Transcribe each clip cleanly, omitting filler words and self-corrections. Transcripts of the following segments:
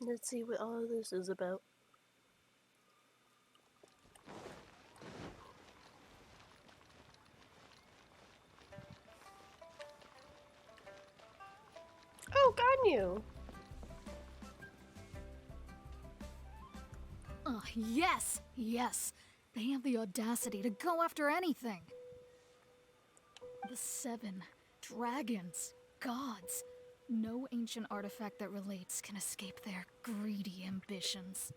Let's see what all of this is about. Oh, Ganyu! Oh, yes! Yes! They have the audacity to go after anything! The 7 dragons, gods. No ancient artifact that relates can escape their greedy ambitions.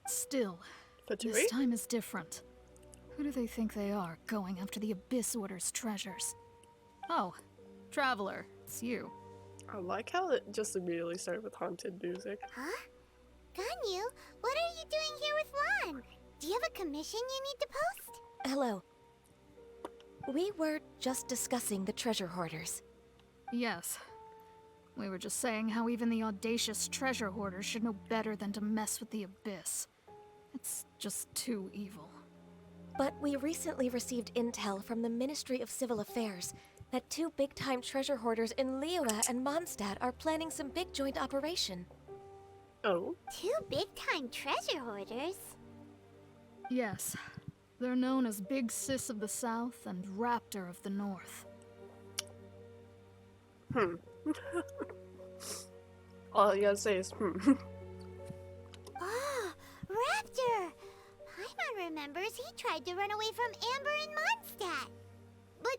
Still, this time is different. Who do they think they are, going after the Abyss Order's treasures? Oh, Traveler, it's you. I like how it just immediately started with haunted music. Huh? Ganyu, what are you doing here with Lan? Do you have a commission you need to post? Hello. We were just discussing the treasure hoarders. Yes. We were just saying how even the audacious treasure hoarders should know better than to mess with the Abyss. It's just too evil. But we recently received intel from the Ministry of Civil Affairs that 2 big-time treasure hoarders in Liyue and Mondstadt are planning some big joint operation. Oh? 2 big-time treasure hoarders? Yes. They're known as Big Sis of the South and Raptor of the North. All you gotta say is, Oh, Raptor! Paimon remembers he tried to run away from Amber in Mondstadt. But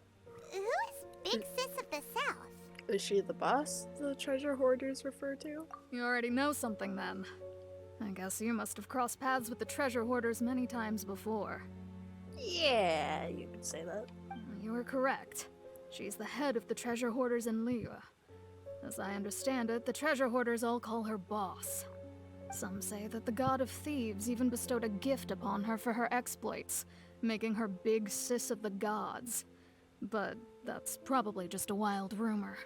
who is Big Sis of the South? Is she the boss the treasure hoarders refer to? You already know something then. I guess you must have crossed paths with the treasure hoarders many times before. Yeah, you could say that. You were correct. She's the head of the treasure hoarders in Liyue. As I understand it, the treasure hoarders all call her boss. Some say that the god of thieves even bestowed a gift upon her for her exploits, making her Big Sis of the gods. But that's probably just a wild rumor.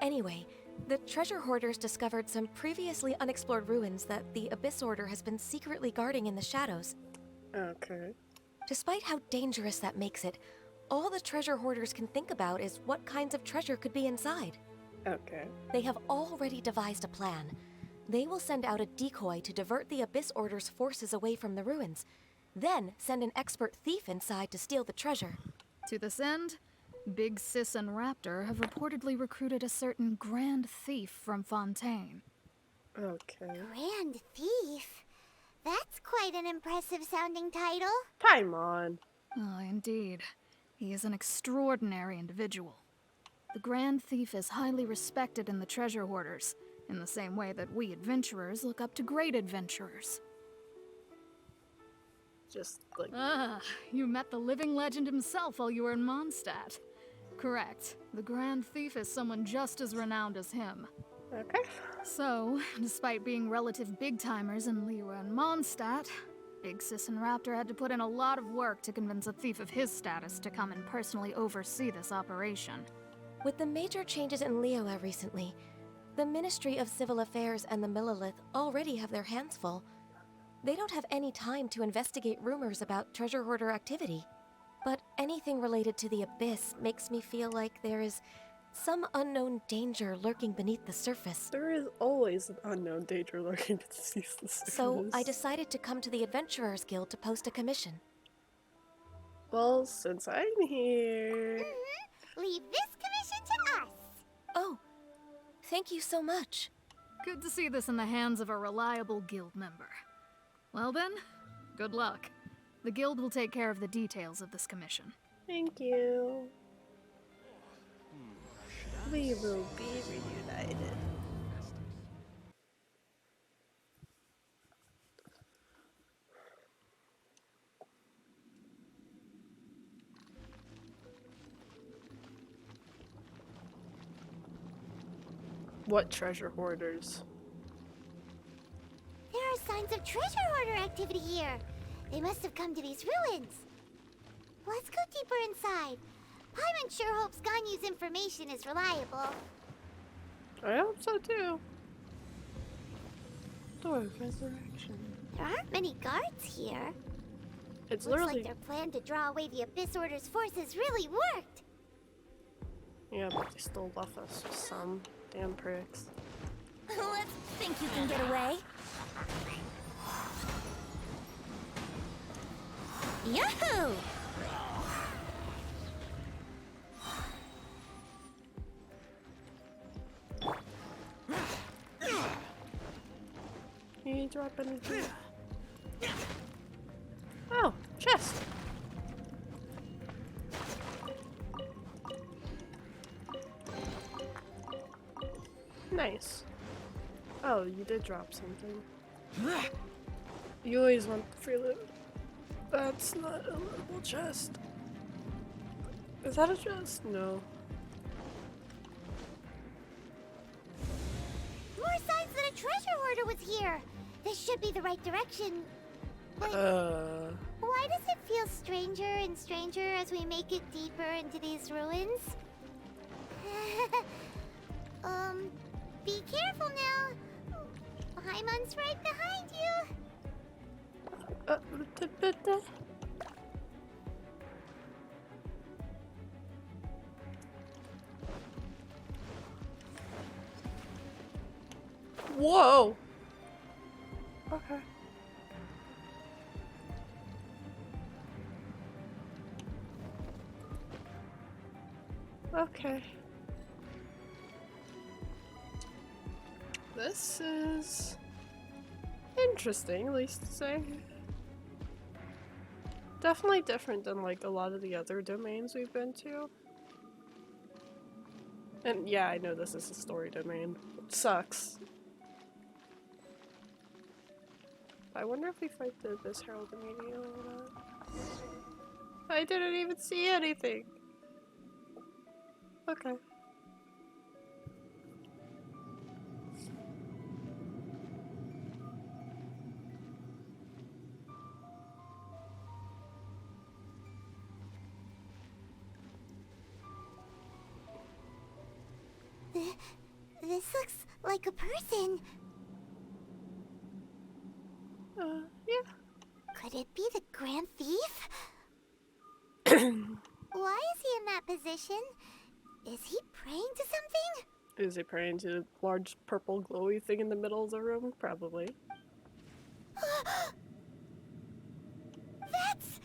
Anyway, the treasure hoarders discovered some previously unexplored ruins that the Abyss Order has been secretly guarding in the shadows. Okay. Despite how dangerous that makes it, all the treasure hoarders can think about is what kinds of treasure could be inside. Okay. They have already devised a plan. They will send out a decoy to divert the Abyss Order's forces away from the ruins, then send an expert thief inside to steal the treasure. To this end, Big Sis and Raptor have reportedly recruited a certain Grand Thief from Fontaine. Okay. Grand Thief? That's quite an impressive sounding title. Paimon. Oh, indeed. He is an extraordinary individual. The Grand Thief is highly respected in the treasure hoarders, in the same way that we adventurers look up to great adventurers. Just like... Ah, you met the living legend himself while you were in Mondstadt. Correct. The Grand Thief is someone just as renowned as him. Okay. So, despite being relative big-timers in Liyue and Mondstadt, Big Sis and Raptor had to put in a lot of work to convince a thief of his status to come and personally oversee this operation. With the major changes in Liyue recently, the Ministry of Civil Affairs and the Millelith already have their hands full. They don't have any time to investigate rumors about treasure hoarder activity. But anything related to the Abyss makes me feel like there is some unknown danger lurking beneath the surface. There is always an unknown danger lurking beneath the surface. So I decided to come to the Adventurers Guild to post a commission. Well, since I'm here... Leave this commission to us. Oh, thank you so much. Good to see this in the hands of a reliable guild member. Well then, good luck. The guild will take care of the details of this commission. Thank you. We will be reunited. What treasure hoarders? There are signs of treasure hoarder activity here. They must have come to these ruins. Let's go deeper inside. Paimon sure hopes Ganyu's information is reliable. I hope so too. Door of Resurrection. There aren't many guards here. It's Looks literally... like their plan to draw away the Abyss Order's forces really worked. Yeah, but they still left us with some damn pricks. Let's think you can get away. Yahoo! Can you drop anything? Oh, chest. Nice. Oh, you did drop something. You always want free loot. That's not a lootable chest. Is that a chest? No. More signs that a treasure hoarder was here. This should be the right direction. But why does it feel stranger and stranger as we make it deeper into these ruins? Be careful now. Paimon's right behind you. Whoa! Okay. Okay. This is interesting, at least to say. Definitely different than like a lot of the other domains we've been to. And yeah, I know this is a story domain. It sucks. I wonder if we fight this Herald immediately or not. I didn't even see anything. Okay. This looks like a person. Yeah. Could it be the Grand Thief? Why is he in that position? Is he praying to something? Is he praying to the large purple glowy thing in the middle of the room? Probably. That's...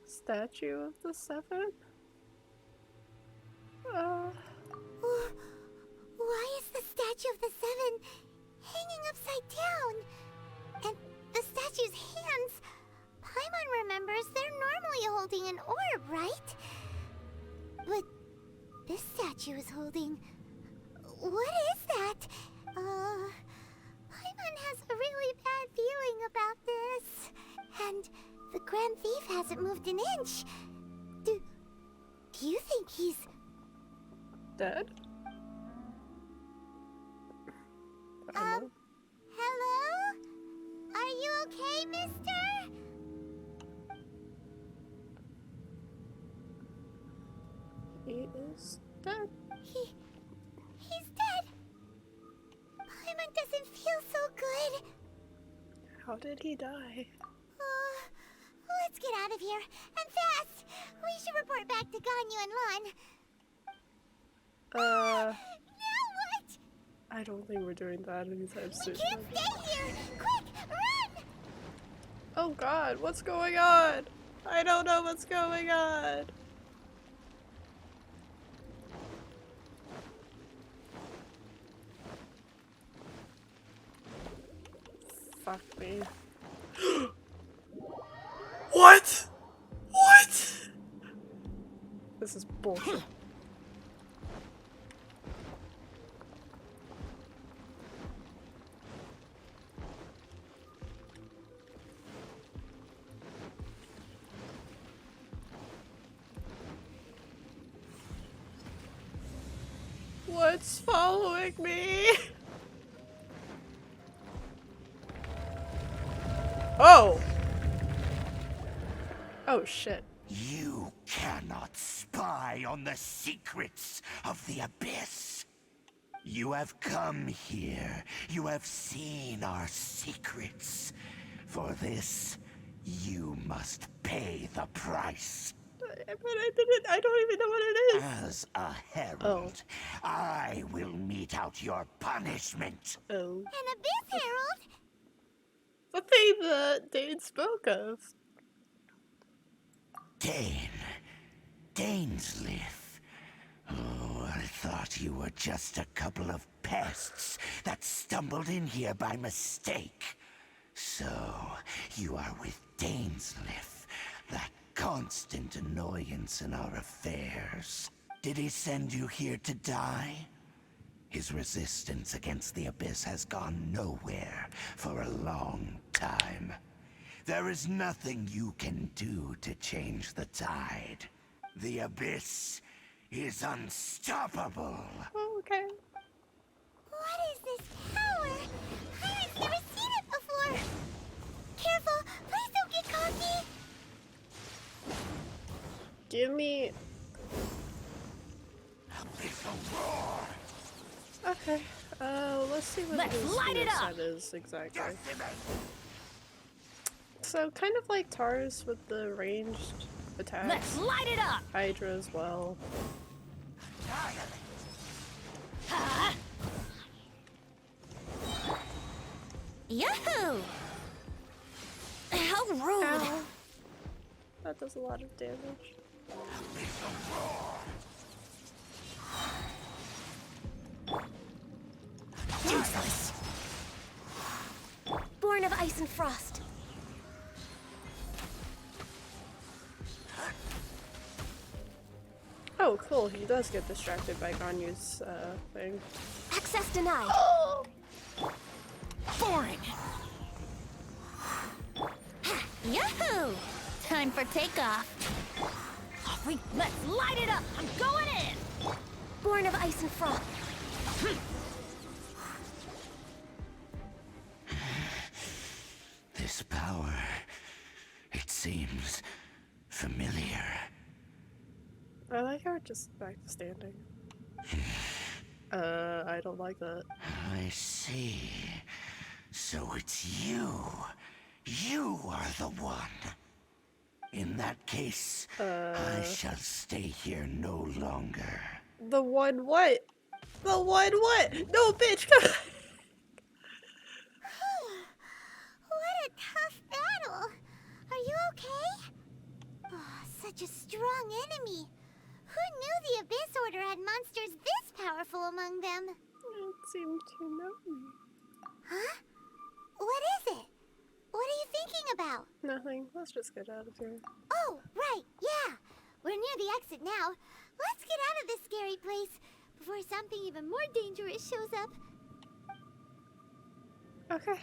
Statue of the Seven? Why is the Statue of the Seven hanging upside down? And the statue's hands... Paimon remembers they're normally holding an orb, right? But this statue is holding... What is that? Paimon has a really bad feeling about this. And the Grand Thief hasn't moved an inch. Do you think he's... Dead? I don't know. Hello? Are you okay, mister? He is dead. He's dead. Paimon doesn't feel so good. How did he die? Let's get out of here, and fast! We should report back to Ganyu and Lon. Now what? I don't think we're doing that anytime soon. We can't stay here! Quick, run! Oh god, what's going on? I don't know what's going on. Fuck me. What? What? This is bullshit. What's following me? Oh! Oh shit. You cannot spy on the secrets of the Abyss. You have come here. You have seen our secrets. For this, you must pay the price. I don't even know what it is. As a herald, I will mete out your punishment. Oh. An Abyss Herald? The thing that Dane spoke of. Dainsleif. Oh, I thought you were just a couple of pests that stumbled in here by mistake. So, you are with Dainsleif, that constant annoyance in our affairs. Did he send you here to die? His resistance against the Abyss has gone nowhere for a long time. There is nothing you can do to change the tide. The Abyss is unstoppable. Oh, okay. What is this power? I've never seen it before. Careful, please don't get cocky. Give me. Abyssal roar! Okay. Let's see what Let's his light it up! moveset is exactly. Decimate! So kind of like Tars with the ranged attacks. Let's light it up! Hydra as well. Ha! Yahoo! How rude! Ow. That does a lot of damage. Abyssal roar! Useless. Born of ice and frost. Oh, cool. He does get distracted by Ganyu's thing. Access denied. Boring! Yahoo! Time for takeoff. Let's light it up! I'm going in! Born of ice and frost. This power, it seems familiar. I like how we're just back to standing. I don't like that. I see. So it's you. You are the one. In that case, I shall stay here no longer. The one what? The one what? No, bitch, come on. What a tough battle. Are you okay? Oh, such a strong enemy. Who knew the Abyss Order had monsters this powerful among them? Don't seem to know me. Huh? What is it? What are you thinking about? Nothing. Let's just get out of here. Oh, right, yeah. We're near the exit now. Let's get out of this scary place before something even more dangerous shows up. Okay.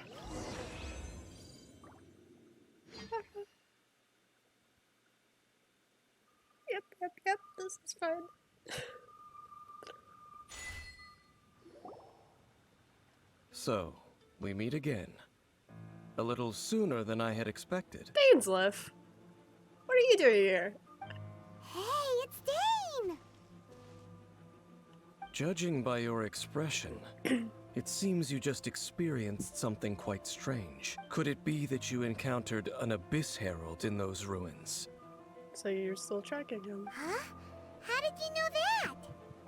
Okay. Yep. This is fine. So, we meet again. A little sooner than I had expected. Dainsleif. What are you doing here? Hey, it's Dane! Judging by your expression, it seems you just experienced something quite strange. Could it be that you encountered an Abyss Herald in those ruins? So you're still tracking him. Huh? How did you know that?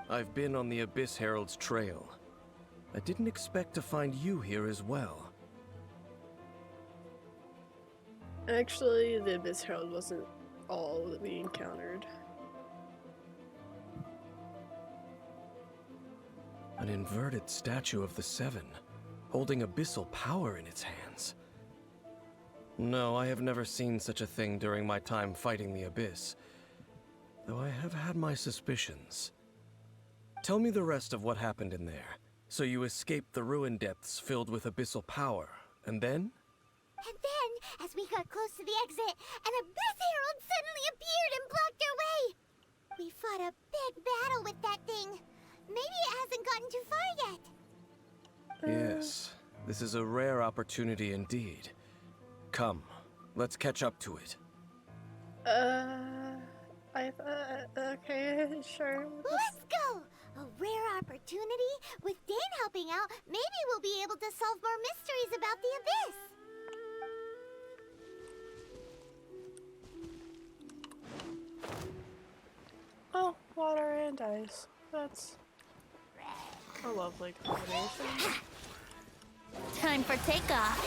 I've been on the Abyss Herald's trail. I didn't expect to find you here as well. Actually, the Abyss Herald wasn't all that we encountered. An inverted statue of the Seven, holding abyssal power in its hands. No, I have never seen such a thing during my time fighting the Abyss, though I have had my suspicions. Tell me the rest of what happened in there. So you escaped the ruin depths filled with abyssal power, and then? And then, as we got close to the exit, an Abyss Herald suddenly appeared and blocked our way! We fought a big battle with that thing. Maybe it hasn't gotten too far yet. Yes, this is a rare opportunity indeed. Come, let's catch up to it. Okay, sure. Let's go! A rare opportunity? With Dane helping out, maybe we'll be able to solve more mysteries about the Abyss! and ice. That's a lovely combination. Time for takeoff.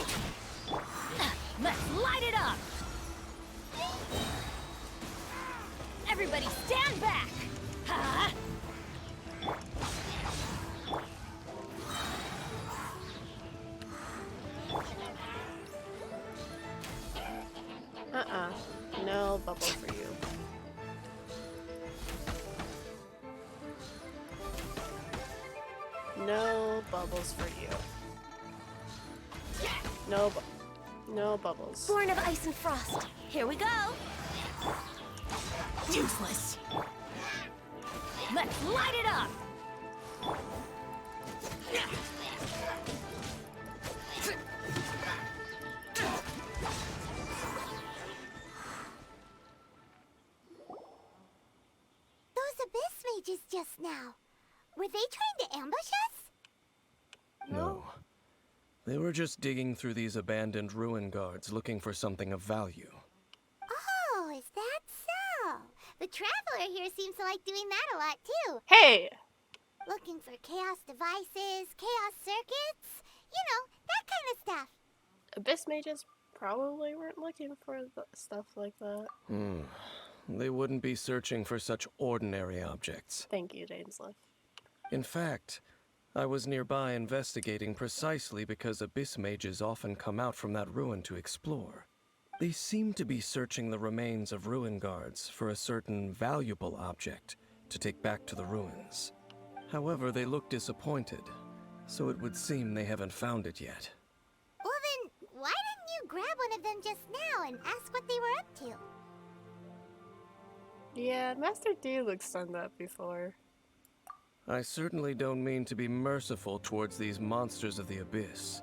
Let's light it up! Everybody stand back! Huh? No bubble for you. No bubbles for you. No bubbles. Born of ice and frost. Here we go. Useless! Let's light it up! Those abyss mages just now. Were they trying to ambush us? No. They were just digging through these abandoned ruin guards looking for something of value. Oh, is that so? The Traveler here seems to like doing that a lot too. Hey! Looking for chaos devices, chaos circuits, you know, that kind of stuff. Abyss mages probably weren't looking for stuff like that. They wouldn't be searching for such ordinary objects. Thank you, Dainsleif. In fact, I was nearby investigating precisely because abyss mages often come out from that ruin to explore. They seem to be searching the remains of ruin guards for a certain valuable object to take back to the ruins. However, they look disappointed, so it would seem they haven't found it yet. Well then, why didn't you grab one of them just now and ask what they were up to? Yeah, Master D looks done that before. I certainly don't mean to be merciful towards these monsters of the abyss,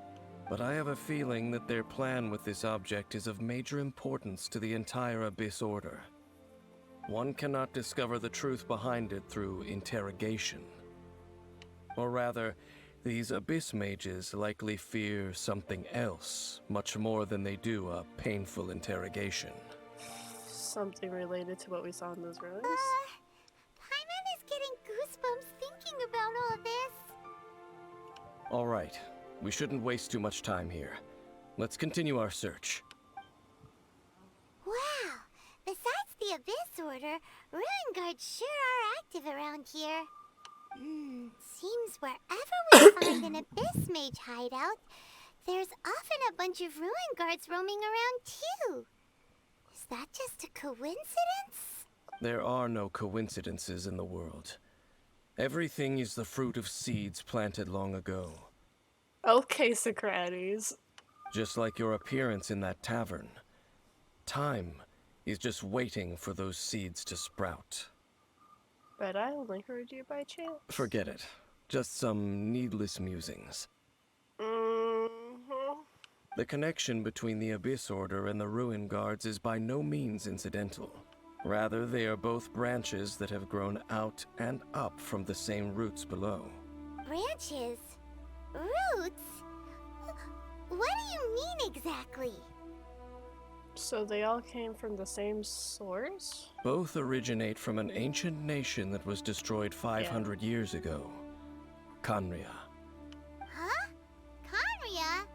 but I have a feeling that their plan with this object is of major importance to the entire Abyss Order. One cannot discover the truth behind it through interrogation. Or rather, these abyss mages likely fear something else, much more than they do a painful interrogation. Something related to what we saw in those ruins? Paimon is getting goosebumps thinking about all this. All right, we shouldn't waste too much time here. Let's continue our search. Wow, besides the Abyss Order, Ruin Guards sure are active around here. Seems wherever we find an Abyss Mage hideout, there's often a bunch of Ruin Guards roaming around too. Is that just a coincidence? There are no coincidences in the world. Everything is the fruit of seeds planted long ago. Okay, Socrates. Just like your appearance in that tavern. Time is just waiting for those seeds to sprout. But I only heard you by chance. Forget it. Just some needless musings. The connection between the Abyss Order and the Ruin Guards is by no means incidental. Rather, they are both branches that have grown out and up from the same roots below. Branches? Roots? What do you mean exactly? So they all came from the same source? Both originate from an ancient nation that was destroyed 500 years ago. Khaenri'ah. Huh? Khaenri'ah?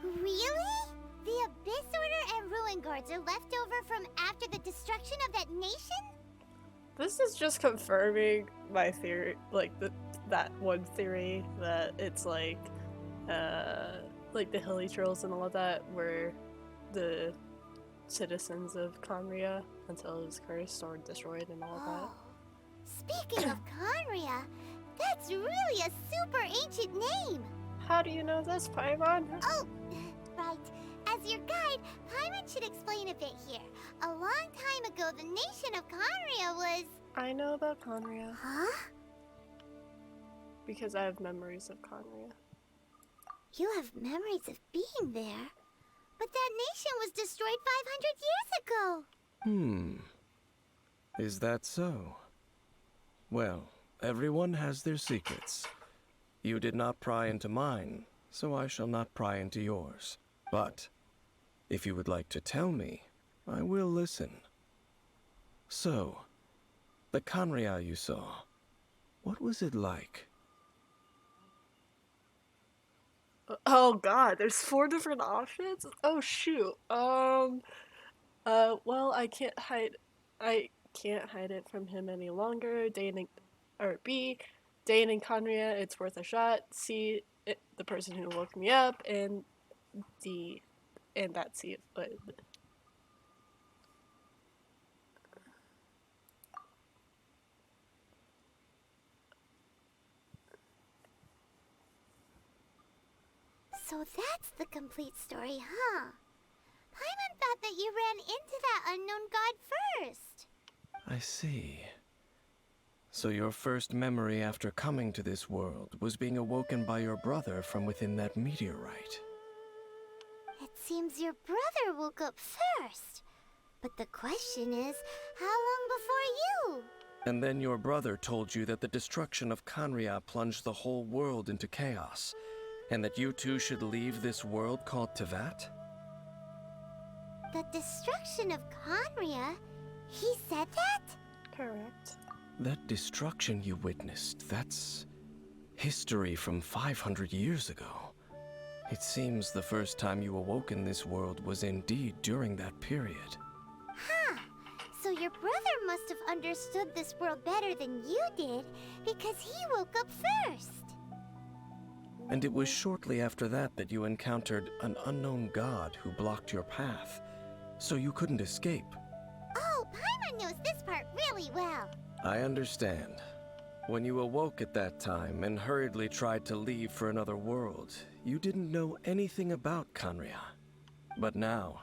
Really? The Abyss Order and Ruin Guards are left over from after the destruction of that nation? This is just confirming my theory, like that one theory that it's like the Hilly Trolls and all of that were the citizens of Khaenri'ah until it was cursed or destroyed and all of that. Speaking of Khaenri'ah, that's really a super ancient name. How do you know this, Paimon? Oh, right. As your guide, Paimon should explain a bit here. A long time ago, the nation of Khaenri'ah was... I know about Khaenri'ah Huh? because I have memories of Khaenri'ah. You have memories of being there. But that nation was destroyed 500 years ago. Is that so? Well, everyone has their secrets. You did not pry into mine, so I shall not pry into yours. But, if you would like to tell me, I will listen. So, The Khaenri'ah you saw, what was it like? Oh god, there's 4 different options? Oh shoot. Well, I can't hide it from him any longer. B, Dane and Conria, it's worth a shot. C, the person who woke me up, and D, and that's C. But So that's the complete story, huh? Paimon thought that you ran into that unknown god first. I see. So your first memory after coming to this world was being awoken by your brother from within that meteorite. It seems your brother woke up first. But the question is, how long before you? And then your brother told you that the destruction of Khaenri'ah plunged the whole world into chaos, and that you two should leave this world called Teyvat? The destruction of Khaenri'ah? He said that? correct. That destruction you witnessed, that's history from 500 years ago. It seems the first time you awoke in this world was indeed during that period. Huh. So your brother must have understood this world better than you did, because he woke up first. And it was shortly after that that you encountered an unknown god who blocked your path, so you couldn't escape. Oh, Paimon knows this part really well. I understand. When you awoke at that time and hurriedly tried to leave for another world, you didn't know anything about Khaenri'ah. But now,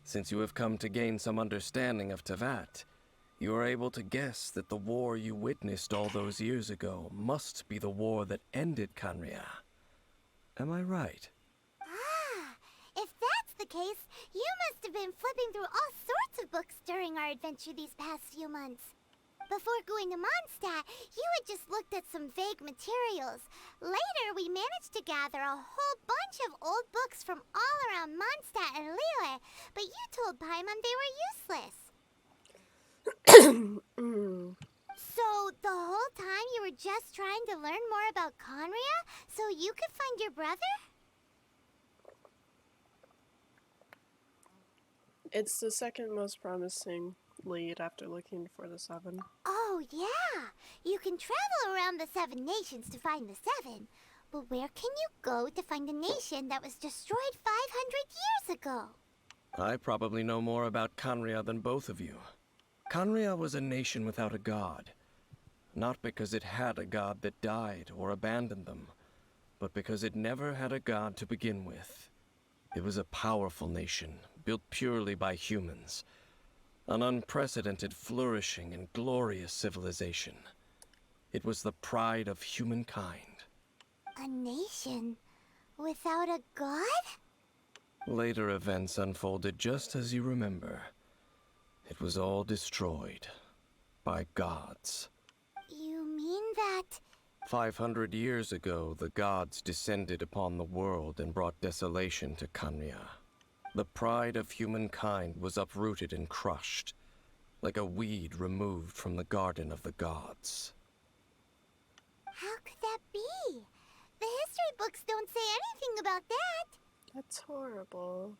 since you have come to gain some understanding of Teyvat, you are able to guess that the war you witnessed all those years ago must be the war that ended Khaenri'ah. Am I right? Ah, if that's the case, you must have been flipping through all sorts of books during our adventure these past few months. Before going to Mondstadt, you had just looked at some vague materials. Later, we managed to gather a whole bunch of old books from all around Mondstadt and Liyue, but you told Paimon they were useless. So, the whole time you were just trying to learn more about Khaenri'ah so you could find your brother? It's the second most promising lead after looking for the 7. Oh, yeah. You can travel around the 7 nations to find the 7. But where can you go to find a nation that was destroyed 500 years ago? I probably know more about Khaenri'ah than both of you. Khaenri'ah was a nation without a god. Not because it had a god that died or abandoned them, but because it never had a god to begin with. It was a powerful nation, built purely by humans. An unprecedented, flourishing, and glorious civilization. It was the pride of humankind. A nation without a god? Later events unfolded just as you remember. It was all destroyed by gods. You mean that... 500 years ago, the gods descended upon the world and brought desolation to Khaenri'ah. The pride of humankind was uprooted and crushed, like a weed removed from the garden of the gods. How could that be? The history books don't say anything about that. That's horrible.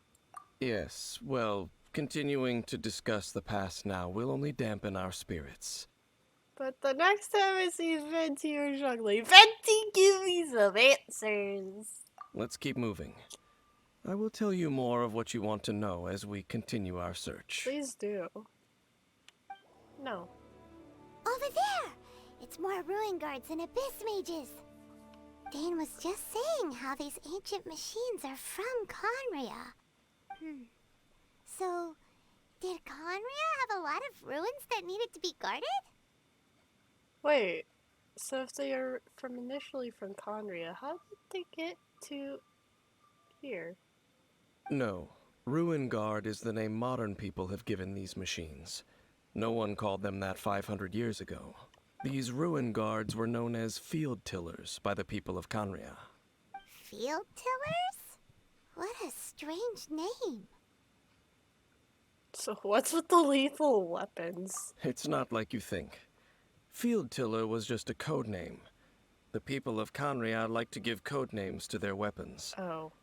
Yes, well, continuing to discuss the past now will only dampen our spirits. But the next time I see Venti or Zhongli, Venti, give me some answers! Let's keep moving. I will tell you more of what you want to know as we continue our search. Please do. No. Over there! It's more ruin guards and abyss mages. Dane was just saying how these ancient machines are from Khaenri'ah. So, did Khaenri'ah have a lot of ruins that needed to be guarded? Wait, so if they are initially from Khaenri'ah, how did they get to here? No. Ruin Guard is the name modern people have given these machines. No one called them that 500 years ago. These Ruin Guards were known as Field Tillers by the people of Khaenri'ah. Field tillers? What a strange name. So what's with the lethal weapons? It's not like you think. Field Tiller was just a code name. The people of Conria like to give code names to their weapons. Oh.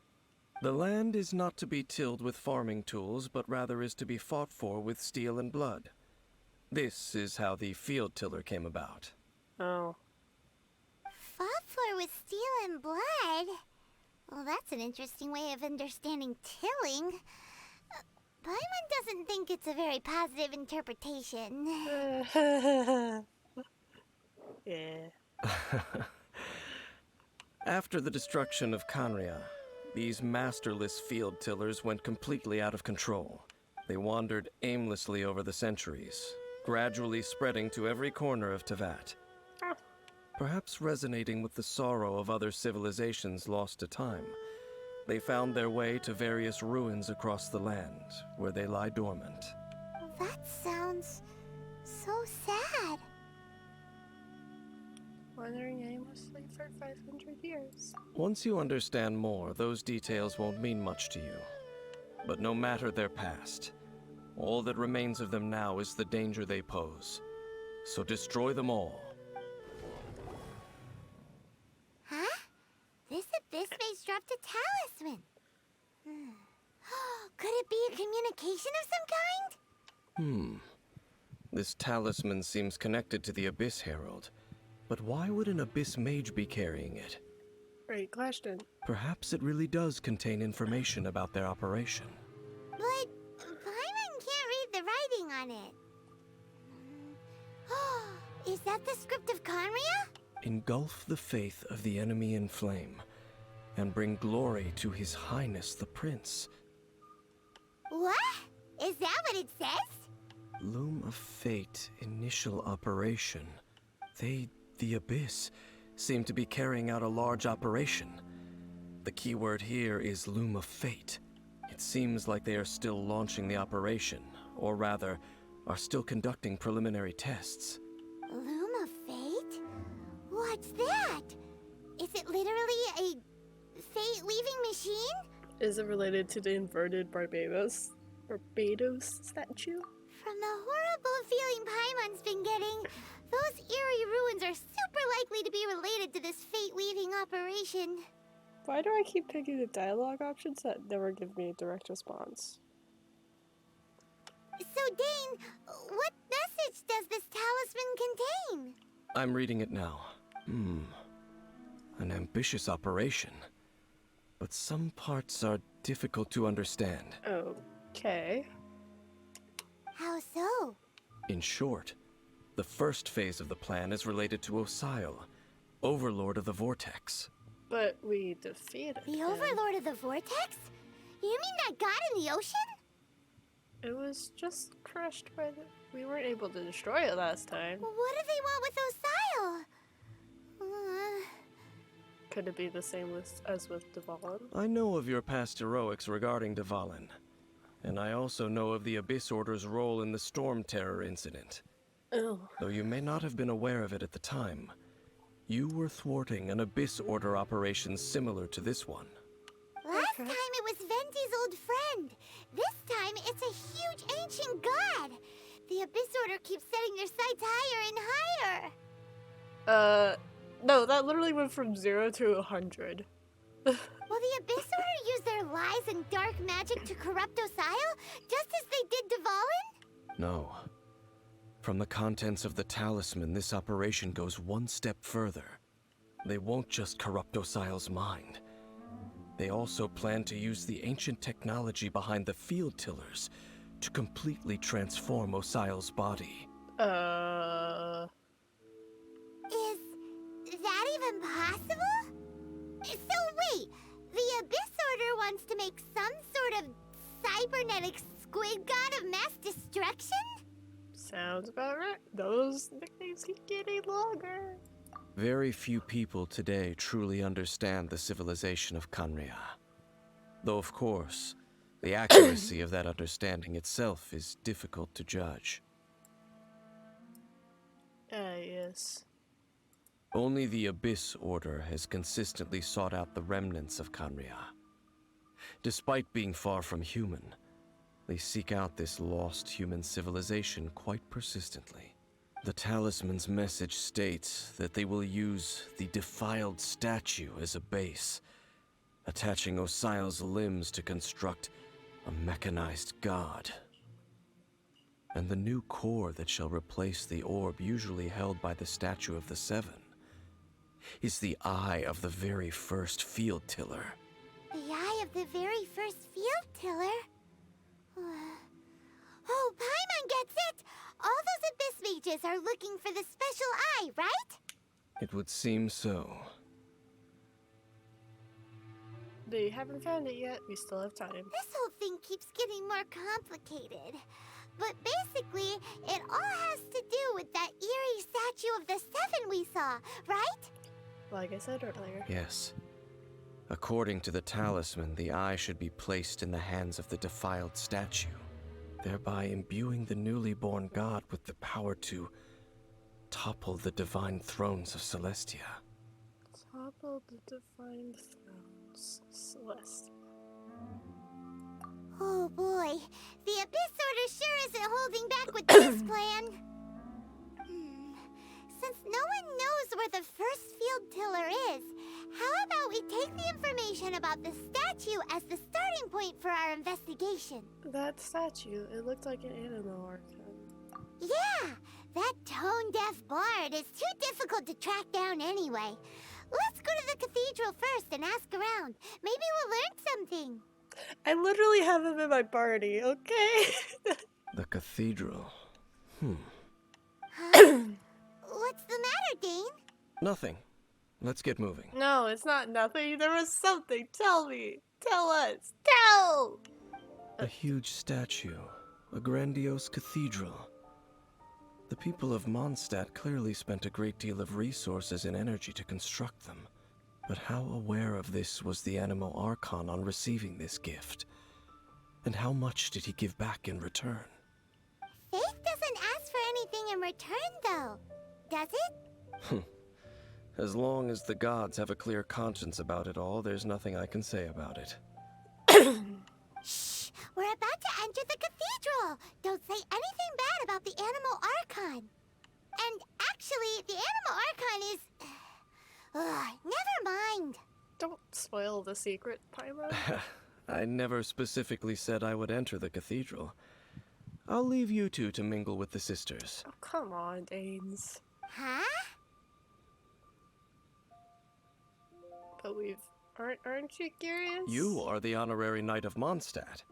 The land is not to be tilled with farming tools, but rather is to be fought for with steel and blood. This is how the Field Tiller came about. Oh. Fought for with steel and blood? Well, that's an interesting way of understanding tilling. Paimon doesn't think it's a very positive interpretation. Yeah. After the destruction of Conria, these masterless field tillers went completely out of control. They wandered aimlessly over the centuries, gradually spreading to every corner of Teyvat. Perhaps resonating with the sorrow of other civilizations lost to time, they found their way to various ruins across the land, where they lie dormant. That sounds so sad. Wandering aimlessly for 500 years. Once you understand more, those details won't mean much to you. But no matter their past, all that remains of them now is the danger they pose. So destroy them all. Huh? This abyss base dropped a talisman. Could it be a communication of some kind? This talisman seems connected to the Abyss Herald. But why would an Abyss Mage be carrying it? Great question. Perhaps it really does contain information about their operation. But Paimon can't read the writing on it. Is that the script of Conria? Engulf the faith of the enemy in flame, and bring glory to His Highness the Prince. What? Is that what it says? Loom of Fate, initial operation. The Abyss, seem to be carrying out a large operation. The keyword here is Loom of Fate. It seems like they are still launching the operation, or rather, are still conducting preliminary tests. Loom of Fate? What's that? Is it literally a fate-weaving machine? Is it related to the inverted Barbados statue? From the horrible feeling Paimon's been getting, those eerie ruins are super likely to be related to this fate-weaving operation. Why do I keep picking the dialogue options that never give me a direct response? So, Dane, what message does this talisman contain? I'm reading it now. An ambitious operation. But some parts are difficult to understand. Okay. How so? In short, the first phase of the plan is related to Osial, Overlord of the Vortex. But we defeated The him. Overlord of the Vortex? You mean that god in the ocean? It was just crushed by the... We weren't able to destroy it last time. What do they want with Osial? Could it be the same as with Dvalin? I know of your past heroics regarding Dvalin, and I also know of the Abyss Order's role in the Storm Terror incident. Oh. Though you may not have been aware of it at the time, you were thwarting an Abyss Order operation similar to this one. Last time it was Venti's old friend. This time it's a huge ancient god. The Abyss Order keeps setting their sights higher and higher. No, that literally went from 0 to 100. Will the Abyss Order use their lies and dark magic to corrupt Osial, just as they did Dvalin? No. From the contents of the talisman, this operation goes one step further. They won't just corrupt Osial's mind. They also plan to use the ancient technology behind the field tillers to completely transform Osial's body. Is that even possible? So wait, the Abyss Order wants to make some sort of cybernetic squid god of mass destruction? Sounds about right. Those nicknames keep getting longer. Very few people today truly understand the civilization of Conria. Though, of course, the accuracy of that understanding itself is difficult to judge. Yes. Only the Abyss Order has consistently sought out the remnants of Conria. Despite being far from human, they seek out this lost human civilization quite persistently. The talisman's message states that they will use the defiled statue as a base, attaching Osial's limbs to construct a mechanized god. And the new core that shall replace the orb usually held by the Statue of the Seven is the eye of the very first field tiller. The eye of the very first field tiller? Oh, Paimon gets it! All those Abyss mages are looking for the special eye, right? It would seem so. They haven't found it yet. We still have time. This whole thing keeps getting more complicated. But basically, it all has to do with that eerie statue of the Seven we saw, right? Like I said earlier. Yes. According to the talisman, the eye should be placed in the hands of the defiled statue, thereby imbuing the newly born god with the power to topple the divine thrones of Celestia. Topple the divine thrones, Celestia. Oh boy, the Abyss Order sure isn't holding back with this plan. Since no one knows where the first field tiller is, how about we take the information about the statue as the starting point for our investigation? That statue, it looked like an animal archive. Yeah, that tone-deaf bard is too difficult to track down anyway. Let's go to the cathedral first and ask around. Maybe we'll learn something. I literally have him in my party, okay? The cathedral. Huh? What's the matter, Dane? Nothing. Let's get moving. No, it's not nothing. There was something. Tell me. Tell us. Tell! A huge statue. A grandiose cathedral. The people of Mondstadt clearly spent a great deal of resources and energy to construct them. But how aware of this was the Animal Archon on receiving this gift? And how much did he give back in return? Faith doesn't ask for anything in return, though. Does it? As long as the gods have a clear conscience about it all, there's nothing I can say about it. Shh! We're about to enter the cathedral! Don't say anything bad about the Animal Archon. And actually, the Animal Archon is... never mind. Don't spoil the secret, Pyro. I never specifically said I would enter the cathedral. I'll leave you two to mingle with the sisters. Oh, come on, Danes. Huh? But aren't you curious? You are the honorary knight of Mondstadt.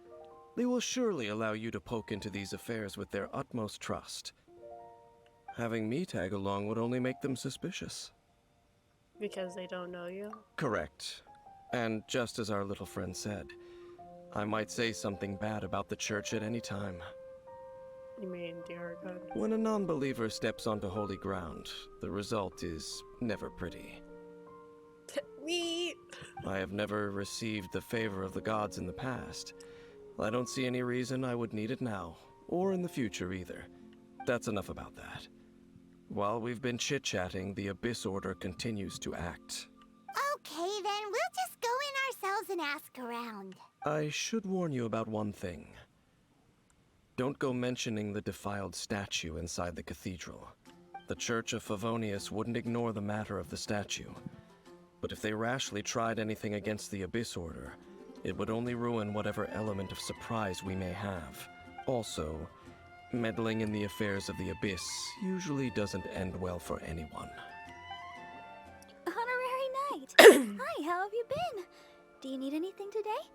They will surely allow you to poke into these affairs with their utmost trust. Having me tag along would only make them suspicious. Because they don't know you? Correct. And just as our little friend said, I might say something bad about the church at any time. You mean the Archon? When a non-believer steps onto holy ground, the result is never pretty. Me! I have never received the favor of the gods in the past. I don't see any reason I would need it now, or in the future either. That's enough about that. While we've been chit-chatting, the Abyss Order continues to act. Okay, then we'll just go in ourselves and ask around. I should warn you about one thing. Don't go mentioning the defiled statue inside the cathedral. The Church of Favonius wouldn't ignore the matter of the statue. But if they rashly tried anything against the Abyss Order, it would only ruin whatever element of surprise we may have. Also, meddling in the affairs of the Abyss usually doesn't end well for anyone. Honorary Knight! Hi, how have you been? Do you need anything today?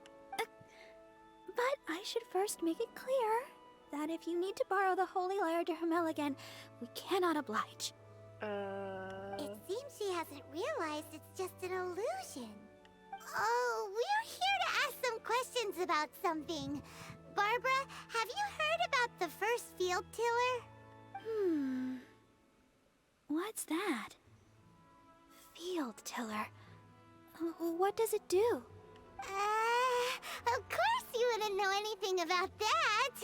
But I should first make it clear that if you need to borrow the Holy Lyre to Hermel again, we cannot oblige. It seems she hasn't realized it's just an illusion. Oh, we're here to ask some questions about something. Barbara, have you heard about the first field tiller? What's that? Field tiller. What does it do? Of course you wouldn't know anything about that.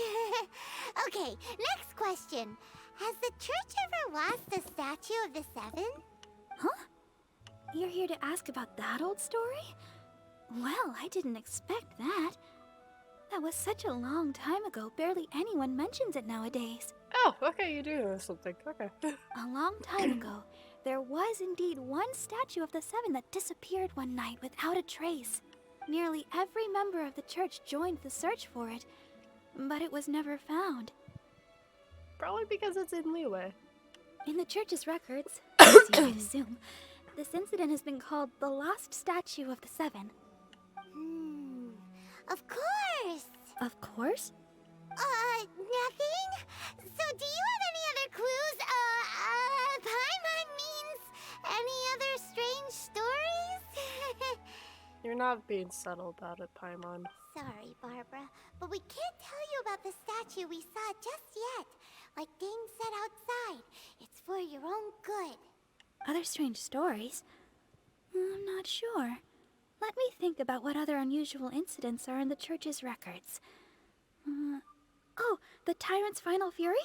Okay, next question. Has the church ever lost a statue of the Seven? Huh? You're here to ask about that old story? Well, I didn't expect that. That was such a long time ago, barely anyone mentions it nowadays. Oh, okay, you do know something. Okay. A long time ago, there was indeed one statue of the seven that disappeared one night without a trace. Nearly every member of the church joined the search for it, but it was never found. Probably because it's in Liyue. In the church's records, as you might assume, this incident has been called the Lost Statue of the Seven. Of course! Of course? Nothing? So do you have any other clues? Paimon means any other strange stories? You're not being subtle about it, Paimon. Sorry, Barbara, but we can't tell you about the statue we saw just yet. Like Dane said outside, it's for your own good. Other strange stories? I'm not sure. Let me think about what other unusual incidents are in the church's records. Oh, the Tyrant's final fury?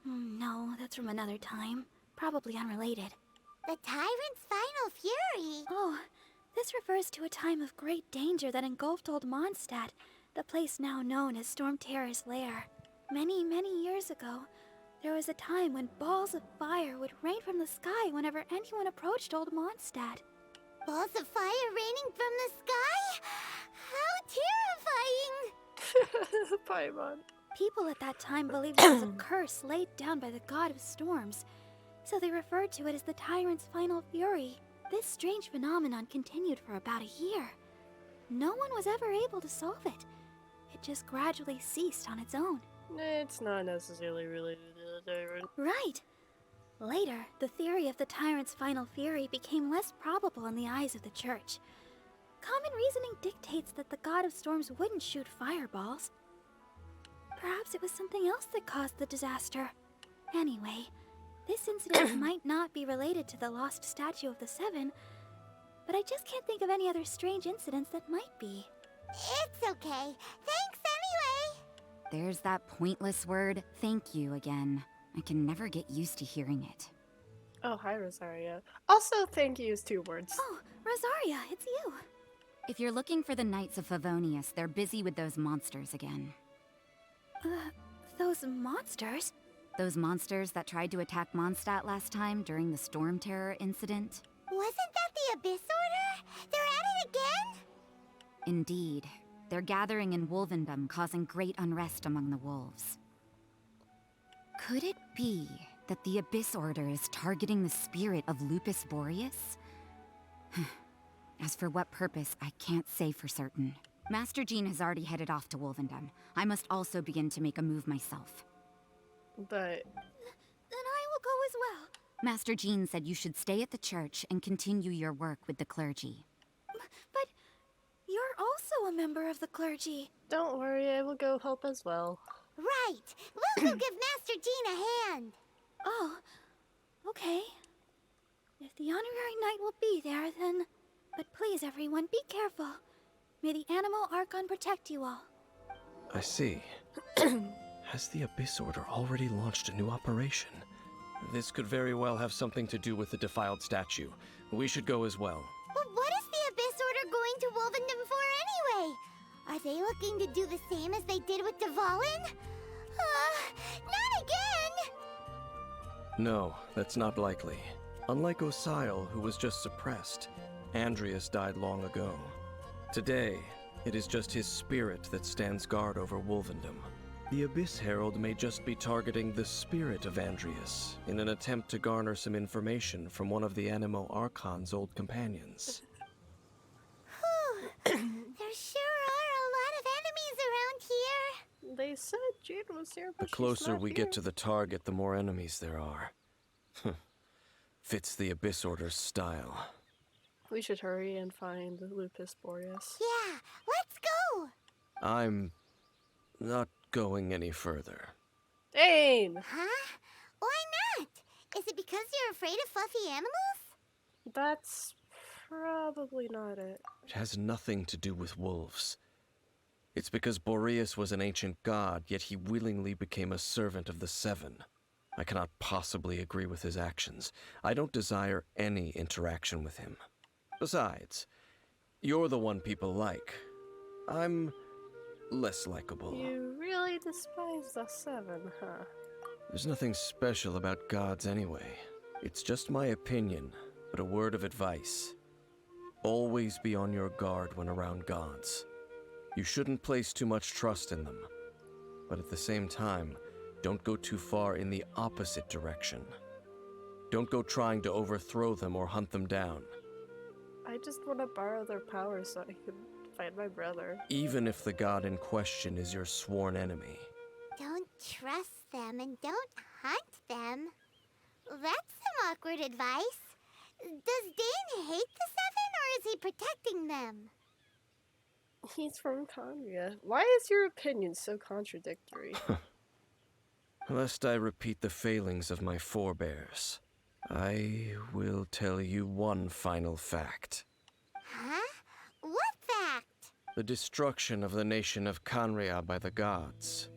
No, that's from another time. Probably unrelated. The Tyrant's final fury? Oh, this refers to a time of great danger that engulfed Old Mondstadt, the place now known as Storm Terror's lair. Many, many years ago, there was a time when balls of fire would rain from the sky whenever anyone approached Old Mondstadt. Balls of fire raining from the sky? How terrifying! Paimon. People at that time believed it was a curse laid down by the god of storms, so they referred to it as the Tyrant's final fury. This strange phenomenon continued for about a year. No one was ever able to solve it. It just gradually ceased on its own. It's not necessarily related to the Tyrant. Right. Later, the theory of the Tyrant's final fury became less probable in the eyes of the church. Common reasoning dictates that the god of storms wouldn't shoot fireballs. Perhaps it was something else that caused the disaster. Anyway, this incident might not be related to the lost statue of the Seven, but I just can't think of any other strange incidents that might be. It's okay. Thanks anyway. There's that pointless word, thank you, again. I can never get used to hearing it. Oh, hi, Rosaria. Also, thank you is 2 words. Oh, Rosaria, it's you. If you're looking for the Knights of Favonius, they're busy with those monsters again. Those monsters? Those monsters that tried to attack Mondstadt last time during the Storm Terror incident? Wasn't that the Abyss Order? They're at it again? Indeed. They're gathering in Wolvendom, causing great unrest among the wolves. Could it be that the Abyss Order is targeting the spirit of Lupus Boreas? As for what purpose, I can't say for certain. Master Jean has already headed off to Wolvendom. I must also begin to make a move myself. But Then I will go as well. Master Jean said you should stay at the church and continue your work with the clergy. But you're also a member of the clergy. don't worry, I will go help as well. Right. We'll go give Master Jean a hand. Oh, okay. If the honorary knight will be there, then... But please, everyone, be careful. May the Animal Archon protect you all. I see. Has the Abyss Order already launched a new operation? This could very well have something to do with the defiled statue. We should go as well. But what is the Abyss Order going to Wolvendom for anyway? Are they looking to do the same as they did with Dvalin? Not again! No, that's not likely. Unlike Osile, who was just suppressed, Andreas died long ago. Today, it is just his spirit that stands guard over Wolvendom. The Abyss Herald may just be targeting the spirit of Andreas in an attempt to garner some information from one of the Animo Archon's old companions. There sure are a lot of enemies around here. They said Jade was here, The but she's closer not we here. get to the target, the more enemies there are. Fits the Abyss Order's style. We should hurry and find Lupus Boreas. Yeah, let's go! I'm not going any further. Dane! Huh? Why not? Is it because you're afraid of fluffy animals? That's probably not it. It has nothing to do with wolves. It's because Boreas was an ancient god, yet he willingly became a servant of the Seven. I cannot possibly agree with his actions. I don't desire any interaction with him. Besides, you're the one people like. I'm less likable. You really despise the Seven, huh? There's nothing special about gods anyway. It's just my opinion, but a word of advice. Always be on your guard when around gods. You shouldn't place too much trust in them. But at the same time, don't go too far in the opposite direction. Don't go trying to overthrow them or hunt them down. I just want to borrow their power so I can fight my brother. Even if the god in question is your sworn enemy. Don't trust them and don't hunt them. That's some awkward advice. Does Dane hate the Seven, or is he protecting them? He's from Conria. Why is your opinion so contradictory? Lest I repeat the failings of my forebears, I will tell you one final fact. Huh? What fact? The destruction of the nation of Conria by the gods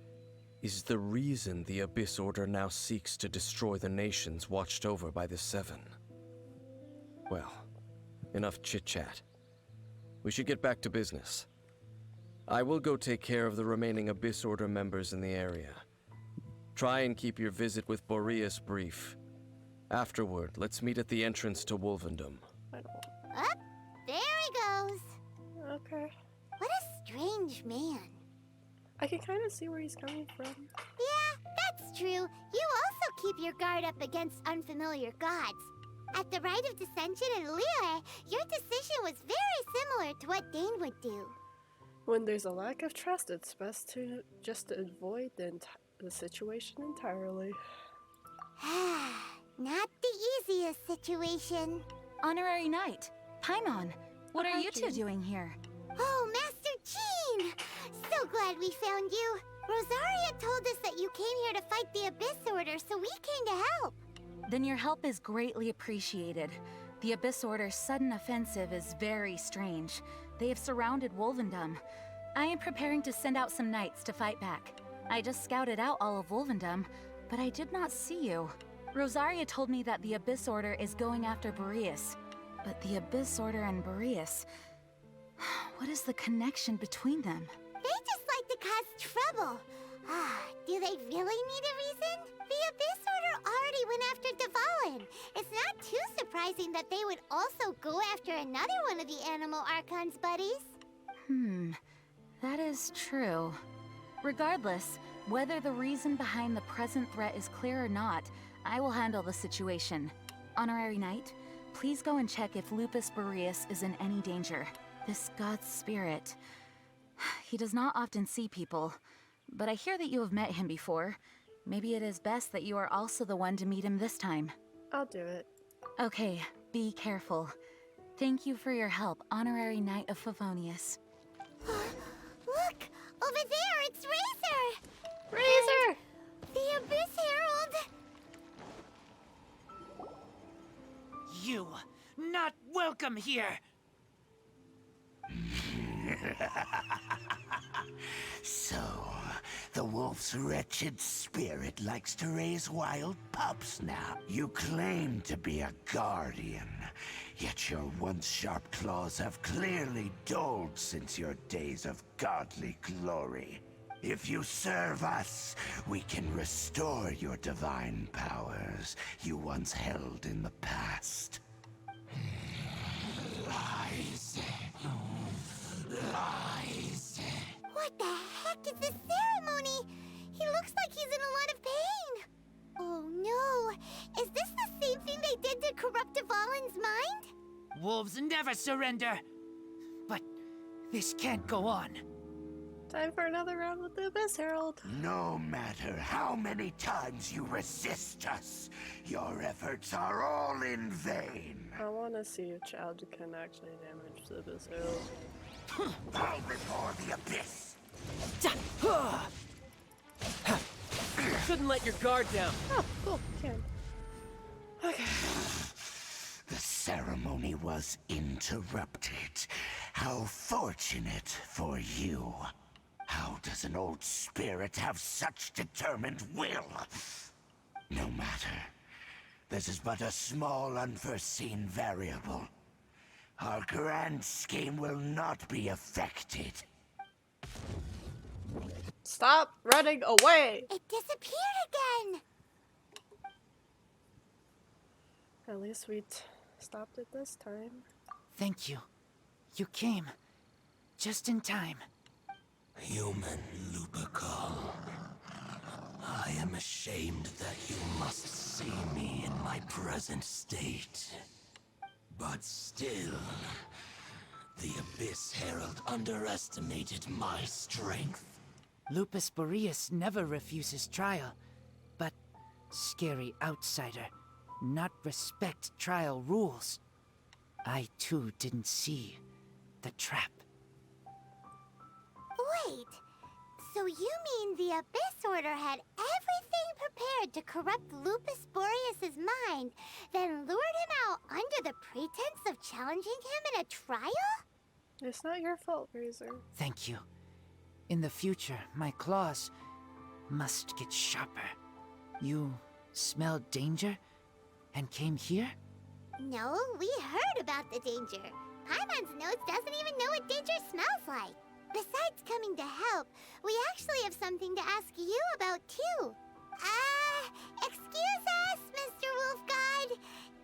is the reason the Abyss Order now seeks to destroy the nations watched over by the Seven. Well, enough chit-chat. We should get back to business. I will go take care of the remaining Abyss Order members in the area. Try and keep your visit with Boreas brief. Afterward, let's meet at the entrance to Wolvendom. I don't. Up, there he goes. Okay. What a strange man. I can kind of see where he's coming from. Yeah, that's true. You also keep your guard up against unfamiliar gods. At the Rite of Dissension in Liyue, your decision was very similar to what Dane would do. When there's a lack of trust, it's best to just avoid the situation entirely. Not the easiest situation. Honorary Knight, Paimon, what are Hi, you two Jean. Oh, doing here? Master Jean! So glad we found you. Rosaria told us that you came here to fight the Abyss Order, so we came to help. Then your help is greatly appreciated. The Abyss Order's sudden offensive is very strange. They have surrounded Wolvendom. I am preparing to send out some knights to fight back. I just scouted out all of Wolvendom, but I did not see you. Rosaria told me that the Abyss Order is going after Boreas. But the Abyss Order and Boreas... What is the connection between them? They just like to cause trouble. Do they really need a reason? The Abyss Order already went after Dvalin. It's not too surprising that they would also go after another one of the Animal Archon's buddies. That is true. Regardless, whether the reason behind the present threat is clear or not, I will handle the situation. Honorary Knight, please go and check if Lupus Boreas is in any danger. This god's spirit... He does not often see people, but I hear that you have met him before. Maybe it is best that you are also the one to meet him this time. I'll do it. Okay, be careful. Thank you for your help, Honorary Knight of Favonius. Look! Over there, it's Razor! Razor! The Abyss Herald! You, not welcome here! So, the wolf's wretched spirit likes to raise wild pups now. You claim to be a guardian, yet your once sharp claws have clearly dulled since your days of godly glory. If you serve us, we can restore your divine powers you once held in the past. Lies. Lies. What the heck is this ceremony? He looks like he's in a lot of pain. Oh no! Is this the same thing they did to corrupt Dvalin's mind? Wolves never surrender! But this can't go on. Time for another round with the Abyss Herald. No matter how many times you resist us, your efforts are all in vain. I want to see if Child can actually damage the Abyss Herald. Bow before the abyss. Shouldn't let your guard down. Oh, cool. Can. Okay. The ceremony was interrupted. How fortunate for you. How does an old spirit have such determined will? No matter. This is but a small unforeseen variable. Our grand scheme will not be affected. Stop running away! It disappeared again! At least we stopped it this time. Thank you. You came. Just in time. Human Lupercal. I am ashamed that you must see me in my present state. But still, the Abyss Herald underestimated my strength. Lupus Boreas never refuses trial, but scary outsider, not respect trial rules. I too didn't see the trap. Wait, so you mean the Abyss Order had everything prepared to corrupt Lupus Boreas' mind, then lured him out under the pretense of challenging him in a trial? It's not your fault, Razor. Thank you. In the future, my claws must get sharper. You smelled danger and came here? No, we heard about the danger. Paimon's nose doesn't even know what danger smells like. Besides coming to help, we actually have something to ask you about too. Excuse us, Mr. Wolf God.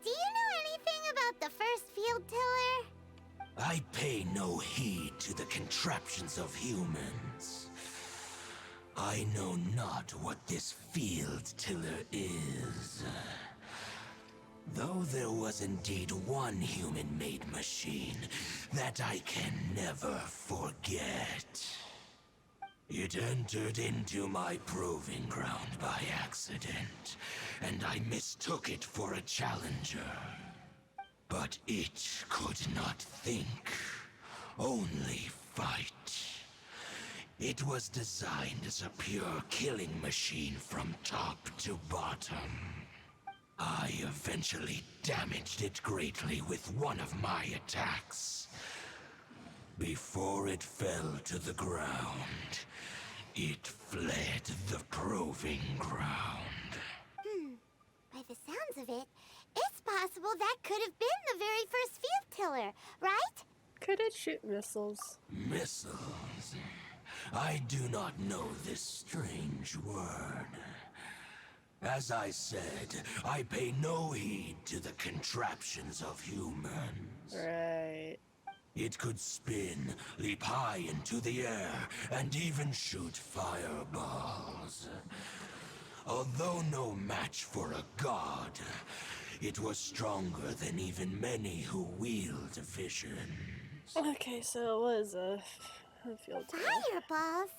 Do you know anything about the first field tiller? I pay no heed to the contraptions of humans. I know not what this field tiller is. Though there was indeed one human-made machine that I can never forget. It entered into my proving ground by accident, and I mistook it for a challenger. But it could not think, only fight. It was designed as a pure killing machine from top to bottom. I eventually damaged it greatly with one of my attacks. Before it fell to the ground, it fled the proving ground. By the sounds of it, it's possible that could have been the very first field tiller, right? Could it shoot missiles? Missiles? I do not know this strange word. As I said, I pay no heed to the contraptions of humans. Right. It could spin, leap high into the air, and even shoot fireballs. Although no match for a god, it was stronger than even many who wield visions. Okay, so it was a field tiller. Fireballs?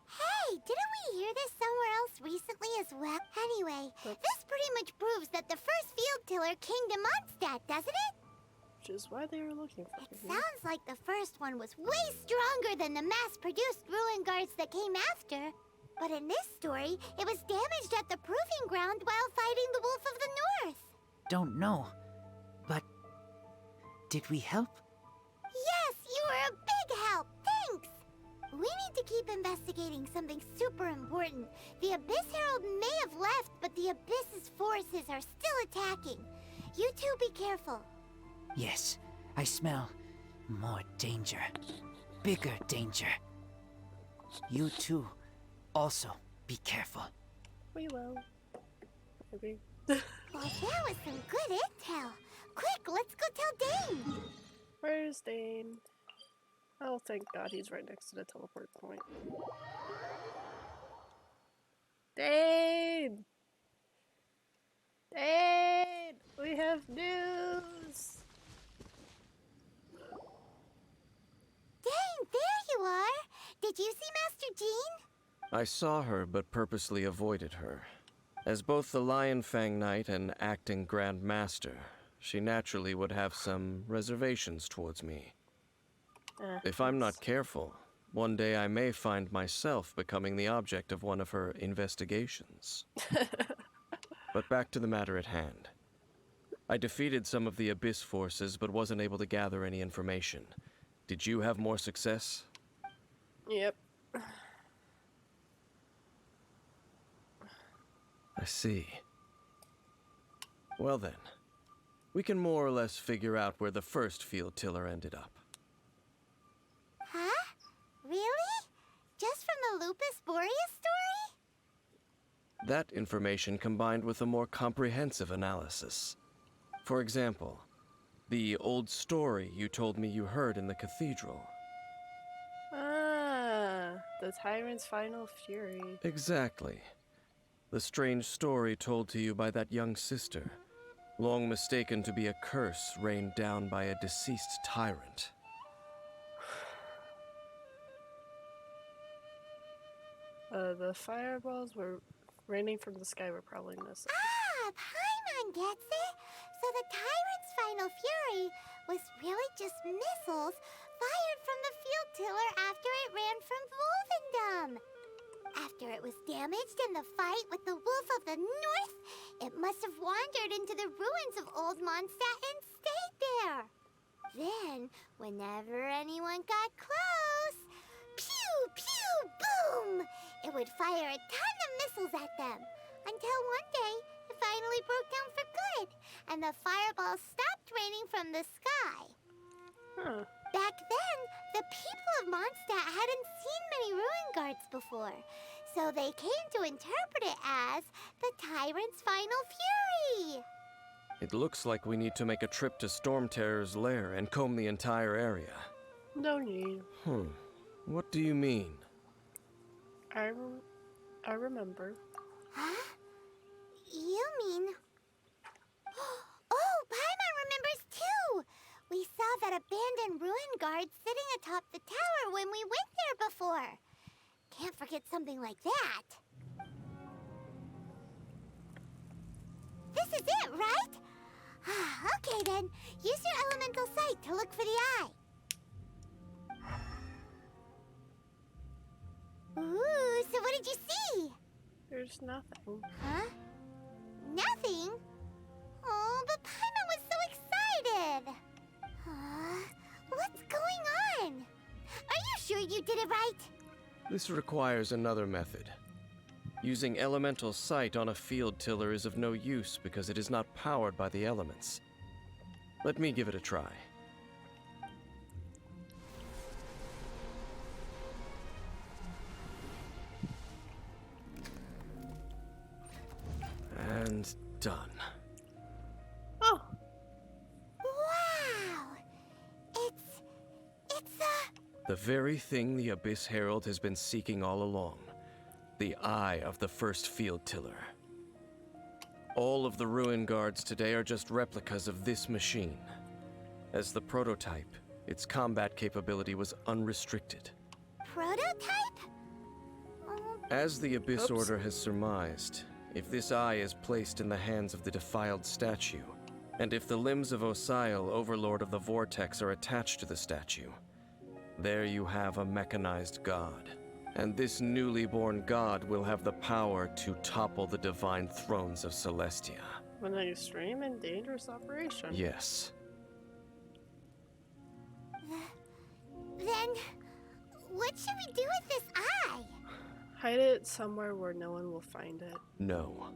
Hey, didn't we hear this somewhere else recently as well? Anyway, this pretty much proves that the first field tiller came to Mondstadt, doesn't it? Which is why they were looking for It me. sounds like the first one was way stronger than the mass-produced ruin guards that came after. But in this story, it was damaged at the proving ground while fighting the Wolf of the North. Don't know, but did we help? Yes, you were a big help. Thanks. We need to keep investigating something super important. The Abyss Herald may have left, but the Abyss's forces are still attacking. You two be careful. Yes, I smell more danger. Bigger danger. You too, also be careful. We will. Maybe. Well, that was some good intel. Quick, let's go tell Dane. Where's Dane? Oh, thank God, he's right next to the teleport point. Dane! Dane! We have news! Dane, there you are. Did you see Master Jean? I saw her, but purposely avoided her. As both the Lion Fang Knight and acting Grand Master, she naturally would have some reservations towards me. If I'm not careful, one day I may find myself becoming the object of one of her investigations. But back to the matter at hand. I defeated some of the Abyss forces, but wasn't able to gather any information. Did you have more success? Yep. I see. Well then, we can more or less figure out where the first field tiller ended up. Huh? Really? Just from the Lupus Boreas story? That information combined with a more comprehensive analysis. For example, the old story you told me you heard in the Cathedral. Ah, the Tyrant's final fury. Exactly. The strange story told to you by that young sister, long mistaken to be a curse rained down by a deceased tyrant. The fireballs were raining from the sky were probably missing. Ah, Paimon gets it. So the Tyrant's final fury was really just missiles fired from the field tiller after it ran from Wolvendom. After it was damaged in the fight with the Wolf of the North, it must have wandered into the ruins of Old Mondstadt and stayed there. Then, whenever anyone got close, pew, pew, boom! It would fire a ton of missiles at them, until one day it finally broke down for good, and the fireballs stopped raining from the sky. Huh. Back then, the people of Mondstadt hadn't seen many ruin guards before, so they came to interpret it as the Tyrant's final fury. It looks like we need to make a trip to Storm Terror's lair and comb the entire area. No need. What do you mean? I remember. Huh? You mean... Oh, Paimon remembers too! We saw that abandoned ruin guard sitting atop the tower when we went there before. Can't forget something like that. This is it, right? Okay then, use your elemental sight to look for the eye. Ooh, so what did you see? There's nothing. Huh? Nothing? Oh, but Paimon was so excited. What's going on? Are you sure you did it right? This requires another method. Using elemental sight on a field tiller is of no use because it is not powered by the elements. Let me give it a try. And done. Oh! Wow! It's The very thing the Abyss Herald has been seeking all along. The eye of the first field tiller. All of the ruin guards today are just replicas of this machine. As the prototype, its combat capability was unrestricted. prototype? As the Abyss Oops. Order has surmised, if this eye is placed in the hands of the defiled statue, and if the limbs of Osial, Overlord of the Vortex, are attached to the statue, there you have a mechanized god. And this newly born god will have the power to topple the divine thrones of Celestia. An extreme and dangerous operation. Yes. Then, what should we do with this eye? Hide it somewhere where no one will find it. No.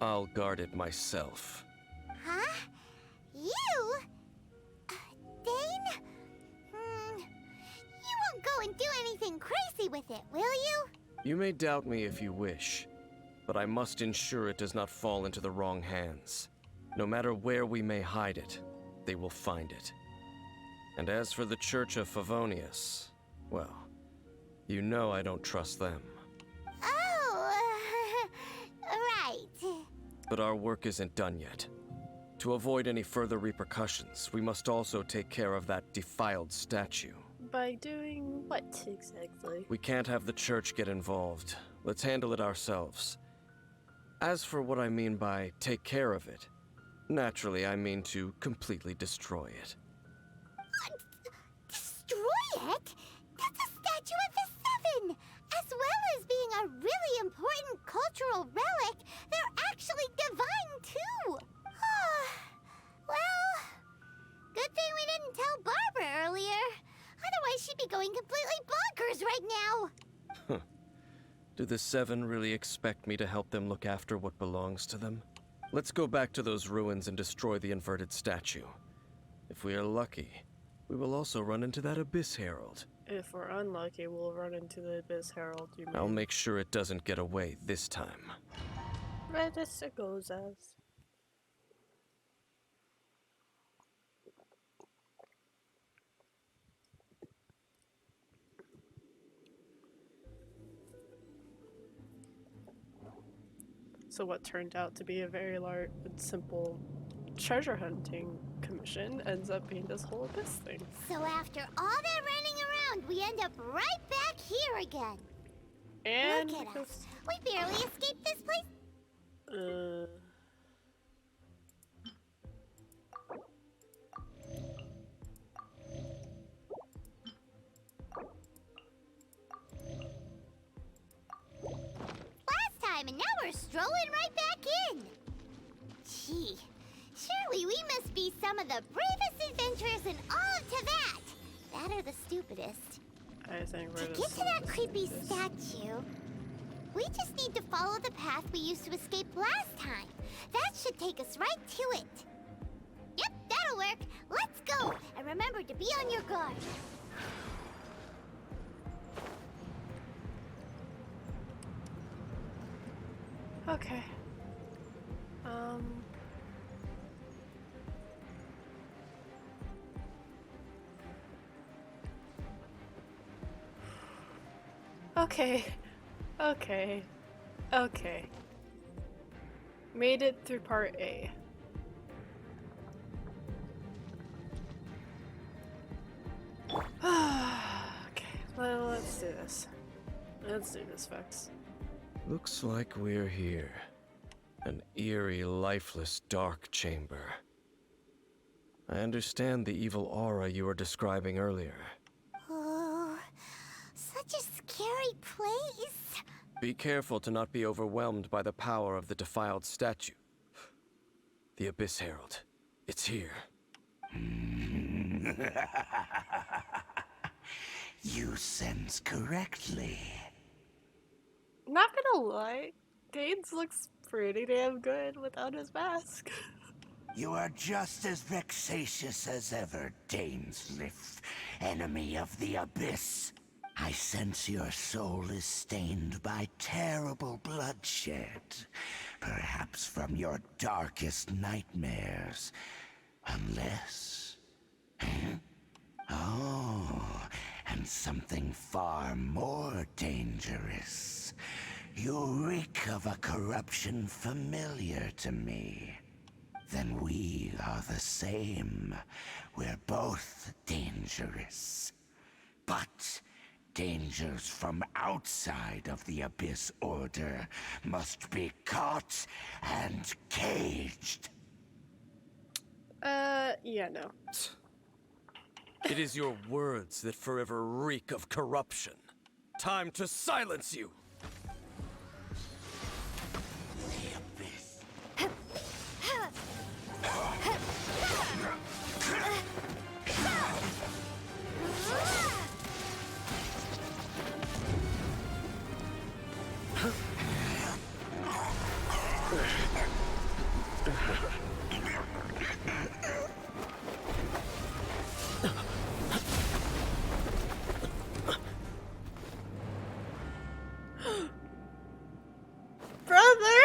I'll guard it myself. Huh? You? Dane? You won't go and do anything crazy with it, will you? You may doubt me if you wish, but I must ensure it does not fall into the wrong hands. No matter where we may hide it, they will find it. And as for the Church of Favonius, well, you know I don't trust them. Oh, right. But our work isn't done yet. To avoid any further repercussions, we must also take care of that defiled statue. By doing what exactly? We can't have the church get involved. Let's handle it ourselves. As for what I mean by take care of it, naturally I mean to completely destroy it. Destroy it? That's a statue of the Seven! As well as being a really important cultural relic, they're actually divine too! Well, good thing we didn't tell Barbara earlier. Otherwise she'd be going completely bonkers right now! Do the Seven really expect me to help them look after what belongs to them? Let's go back to those ruins and destroy the inverted statue. If we are lucky, we will also run into that Abyss Herald. If we're unlucky, we'll run into the Abyss Herald, you mean. I'll make sure it doesn't get away this time. Right as it goes as. So what turned out to be a very large, simple treasure hunting commission ends up being this whole abyss thing. So after all that running around, we end up right back here again. And Look at us. We barely escaped this place. Last time, and now we're strolling right back in. Gee, surely we must be some of the bravest adventurers in all of Teyvat. That or the stupidest. I think we're To get to that creepy statue, we just need to follow the path we used to escape last time. That should take us right to it. Yep, that'll work. Let's go. And remember to be on your guard. Okay. Okay. Okay. Okay. Made it through part A. Okay, well, let's do this. Let's do this, folks. Looks like we're here. An eerie, lifeless, dark chamber. I understand the evil aura you were describing earlier. Oh, such a scary place. Be careful to not be overwhelmed by the power of the defiled statue. The Abyss Herald. It's here. You sense correctly. Not gonna lie, Danes looks pretty damn good without his mask. You are just as vexatious as ever, Dainsliff, enemy of the Abyss. I sense your soul is stained by terrible bloodshed, perhaps from your darkest nightmares. Unless... Oh, and something far more dangerous. You reek of a corruption familiar to me. Then we are the same. We're both dangerous. But dangers from outside of the Abyss Order must be caught and caged. Yeah, no. It is your words that forever reek of corruption. Time to silence you! The Abyss. Brother!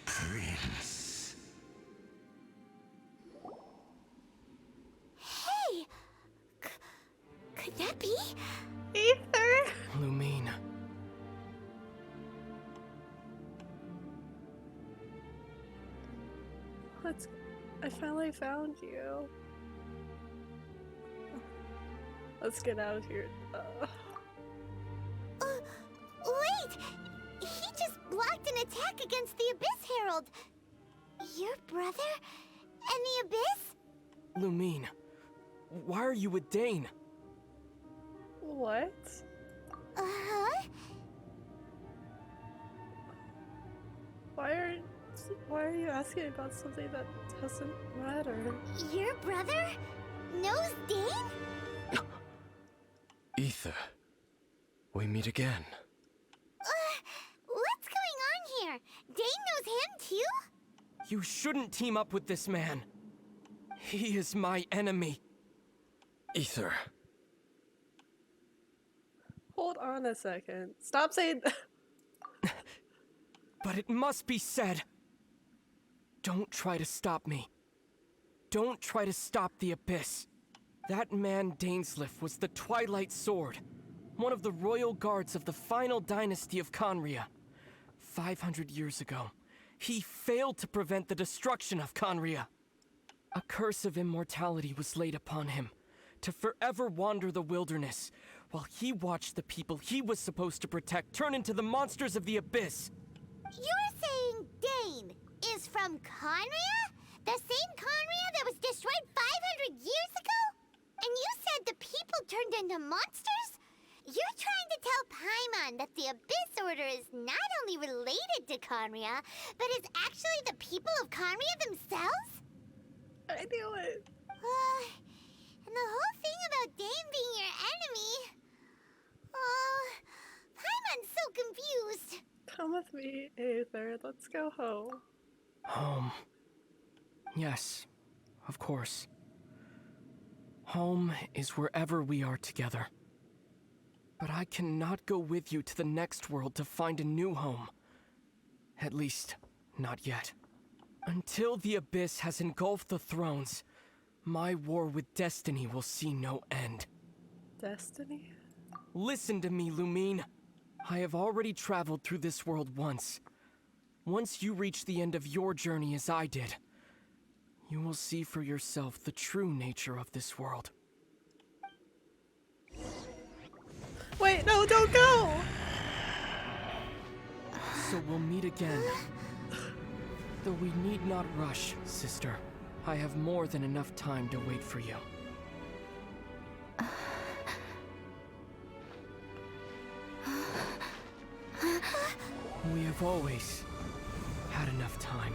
Prince. Hey! Could that be? Ether! Lumine. I finally found you. Let's get out of here. Wait! He just blocked an attack against the Abyss Herald. Your brother? And the Abyss? Lumine, why are you with Dane? What? Uh-huh. Why are you asking about something that doesn't matter? Your brother knows Dane? Ether. We meet again. What's going on here? Dane knows him too? You shouldn't team up with this man. He is my enemy. Ether. Hold on a second. Stop saying. But it must be said. Don't try to stop me. Don't try to stop the Abyss. That man Dainsleif was the Twilight Sword, one of the royal guards of the final dynasty of Conria. 500 years ago, he failed to prevent the destruction of Conria. A curse of immortality was laid upon him, to forever wander the wilderness, while he watched the people he was supposed to protect turn into the monsters of the Abyss. You're saying Dane is from Conria? The same Conria that was destroyed 500 years ago? And you said the people turned into monsters? You're trying to tell Paimon that the Abyss Order is not only related to Conria, but is actually the people of Conria themselves? I knew it. And the whole thing about Dane being your enemy... Oh, Paimon's so confused. Come with me, Aether. Let's go home. Home. Yes, of course. Home is wherever we are together. But I cannot go with you to the next world to find a new home. At least, not yet. Until the Abyss has engulfed the thrones, my war with destiny will see no end. Destiny? Listen to me, Lumine. I have already traveled through this world once. Once you reach the end of your journey as I did, you will see for yourself the true nature of this world. Wait, no, don't go! So we'll meet again. Though we need not rush, sister. I have more than enough time to wait for you. We have always had enough time.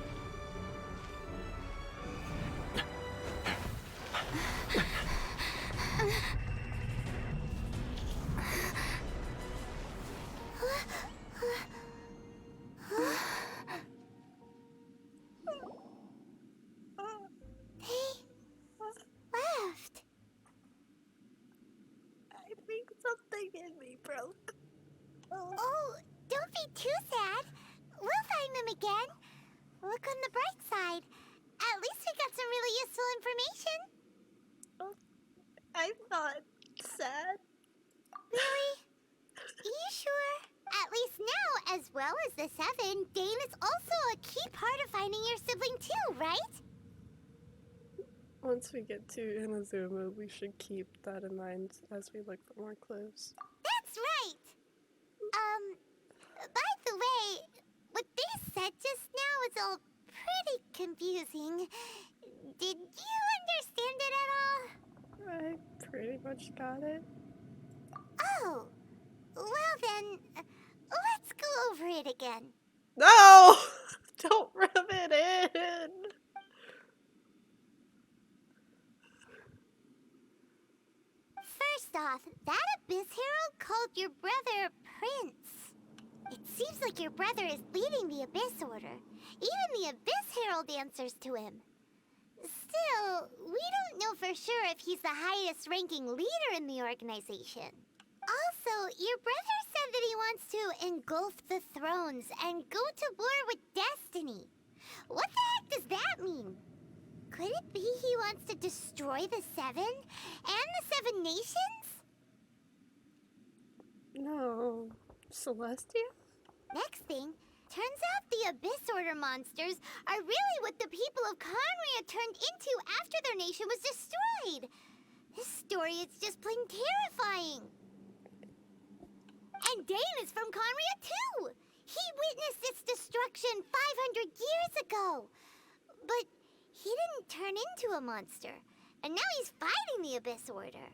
Left. I think something in me broke. Oh, don't be too sad. We'll find them again. Look on the bright side. At least we got some really useful information. I'm not sad. Really? You sure? At least now, as well as the Seven, Dane is also a key part of finding your sibling too, right? Once we get to Inazuma, we should keep that in mind as we look for more clues. That's right! By the way, what they said just now is all pretty confusing. Did you understand it at all? I pretty much got it. Oh, well then, let's go over it again. No! Don't rub it in! First off, that Abyss Herald called your brother Prince. It seems like your brother is leading the Abyss Order. Even the Abyss Herald answers to him. Still, we don't know for sure if he's the highest ranking leader in the organization. Also, your brother said that he wants to engulf the thrones and go to war with destiny. What the heck does that mean? Could it be he wants to destroy the Seven and the Seven Nations? No. Celestia? Next thing, turns out the Abyss Order monsters are really what the people of Conria turned into after their nation was destroyed. This story is just plain terrifying. And Dane is from Conria too. He witnessed its destruction 500 years ago. But he didn't turn into a monster. And now he's fighting the Abyss Order.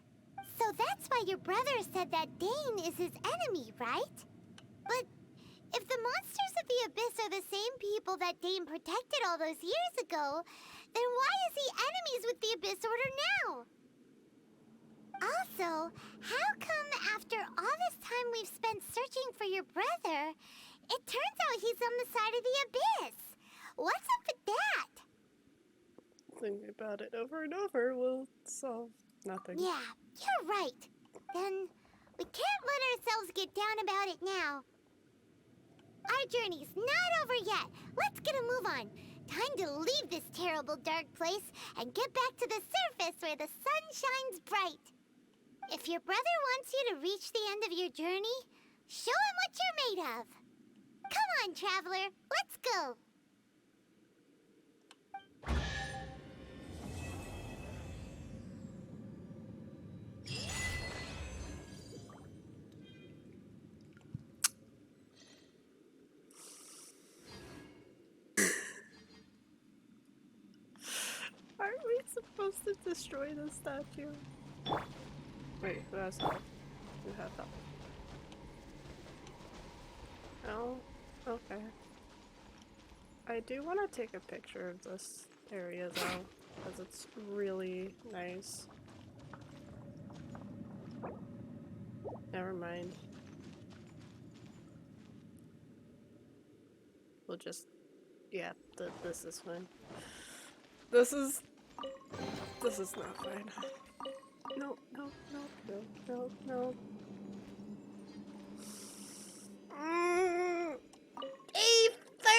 So that's why your brother said that Dane is his enemy, right? But if the monsters of the Abyss are the same people that Dane protected all those years ago, then why is he enemies with the Abyss Order now? Also, how come after all this time we've spent searching for your brother, it turns out he's on the side of the Abyss? What's up with that? Thinking about it over and over will solve nothing. Yeah, you're right. Then we can't let ourselves get down about it now. Our journey's not over yet. Let's get a move on. Time to leave this terrible dark place and get back to the surface where the sun shines bright. If your brother wants you to reach the end of your journey, show him what you're made of. Come on, traveler, let's go. Aren't we supposed to destroy the statue? Wait, who has that? Who has that? Oh, okay. I do want to take a picture of this area though, because it's really nice. Never mind. We'll just... yeah, this is fine. This is not fine. No, no, no, no, no, no. Ether!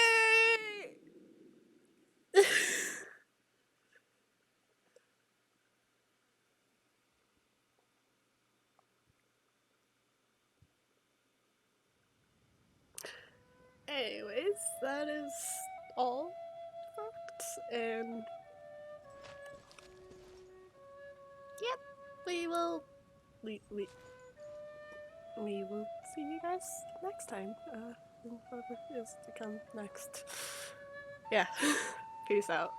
Anyways, that is all, folks, and yep, we will see you guys next time. Whatever is to come next. Yeah, peace out.